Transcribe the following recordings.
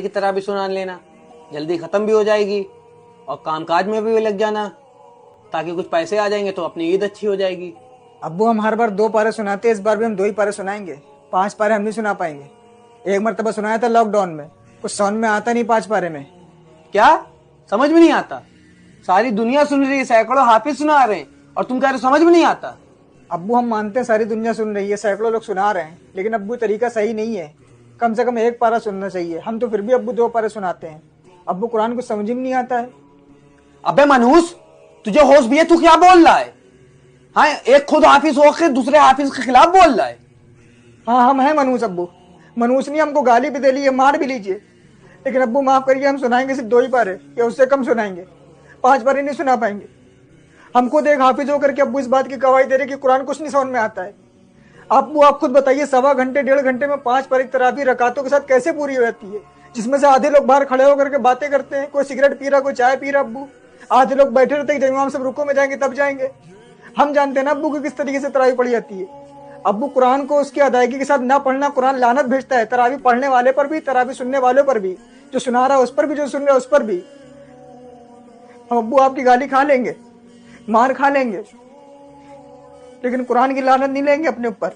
की तरह भी सुना लेना, जल्दी खत्म भी हो जाएगी और काम काज में भी लग जाना, ताकि कुछ पैसे आ जाएंगे तो अपनी ईद अच्छी हो जाएगी। अब्बू हम हर बार 2 पारे सुनाते हैं, इस बार भी हम 2 ही पारे सुनाएंगे। 5 पारे हम नहीं सुना पाएंगे। एक मरतबा सुनाया था लॉकडाउन में, कुछ समझ में आता नहीं 5 पारे में। क्या समझ में नहीं आता? सारी दुनिया सुन रही है, सैकड़ों हाफिज सुना रहे हैं और तुम कह रहे हो समझ में नहीं आता। अब्बू हम मानते हैं सारी दुनिया सुन रही है, सैकड़ों लोग सुना रहे हैं, लेकिन अब्बू तरीका सही नहीं है। कम से कम 1 पारा सुनना चाहिए। हम तो फिर भी अब्बू 2 पारे सुनाते हैं। अब्बू कुरान कुछ समझ ही नहीं आता है। अबे मनहूस, तुझे होश भी है? तू क्या बोल रहा है? हाँ, एक खुद हाफिज होकर दूसरे हाफिज के खिलाफ बोल रहा है। हाँ हम हैं मनहूस अब्बू। मनहूस नहीं, हमको गाली भी दे लीजिए, मार भी लीजिए, लेकिन अब्बू माफ करिए, हम सुनाएंगे सिर्फ 2 ही पारे या उससे कम सुनाएंगे। 5 पारे नहीं सुना पाएंगे। हम खुद एक हाफिज होकर के अब्बू इस बात की गवाही दे रहे कि कुरान कुछ नहीं समझ में आता है। अब्बू आप खुद बताइए, 1.25 घंटे 1.5 घंटे में 5 पारे की तरावी रकातों के साथ कैसे पूरी हो जाती है, जिसमें से आधे लोग बाहर खड़े होकर के बातें करते हैं, कोई सिगरेट पी रहा, कोई चाय पी रहा। अब्बू आधे लोग बैठे रहते हैं, जब इमाम सब रुको में जाएंगे तब जाएंगे। हम जानते हैं ना अब्बू की किस तरीके से तरावी पढ़ी जाती है। अब्बू कुरान को उसकी अदायगी के साथ ना पढ़ना, कुरान लानत भेजता है, तरावी पढ़ने वाले पर भी, तरावी सुनने वालों पर भी, जो सुना रहा है उस पर भी, जो सुन रहा है उस पर भी। हम अब्बू आपकी गाली खा लेंगे, मार खा लेंगे, लेकिन कुरान की लानत नहीं लेंगे अपने ऊपर।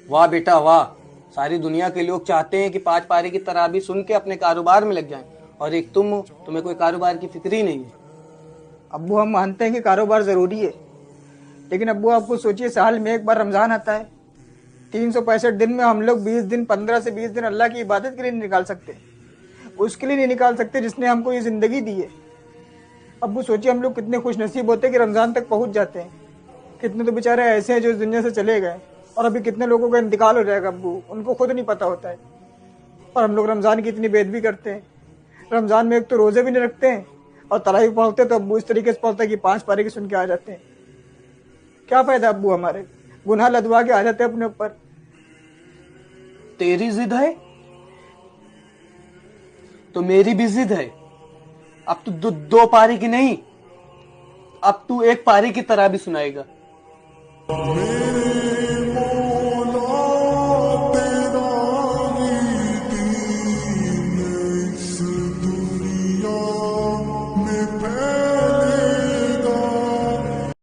वाह बेटा वाह, सारी दुनिया के लोग चाहते हैं कि 5 पारे की तरावी सुन के अपने कारोबार में लग जाएं, और एक तुम्हें कोई कारोबार की फिक्र ही नहीं है। अब्बू हम मानते हैं कि कारोबार जरूरी है, लेकिन अब्बू आपको सोचिए, साल में 1 बार रमजान आता है। 365 दिन में हम लोग 20 दिन, 15 से 20 दिन अल्लाह की इबादत के लिए नहीं निकाल सकते। उसके लिए नहीं निकाल सकते जिसने हमको ये जिंदगी दी है। अब्बू सोचिए, हम लोग कितने खुश नसीब होते हैं कि रमजान तक पहुंच जाते हैं। कितने तो बेचारे ऐसे हैं जो इस दुनिया से चले गए, और अभी कितने लोगों का इंतकाल हो जाएगा अब्बू, उनको खुद नहीं पता होता है। और हम लोग रमजान की इतनी बेदबी करते हैं। रमजान में एक तो रोजे भी नहीं रखते हैं, और तरावी पढ़ते तो अब्बू इस तरीके से पढ़ता है कि 5 पारे की सुन के आ जाते हैं। क्या फायदा अब्बू, हमारे गुनाह लदवा के आ जाते हैं अपने ऊपर। तेरी जिद है तो मेरी भी जिद है। अब तू 2 पारी की नहीं, अब तू 1 पारी की तरह भी सुनाएगा।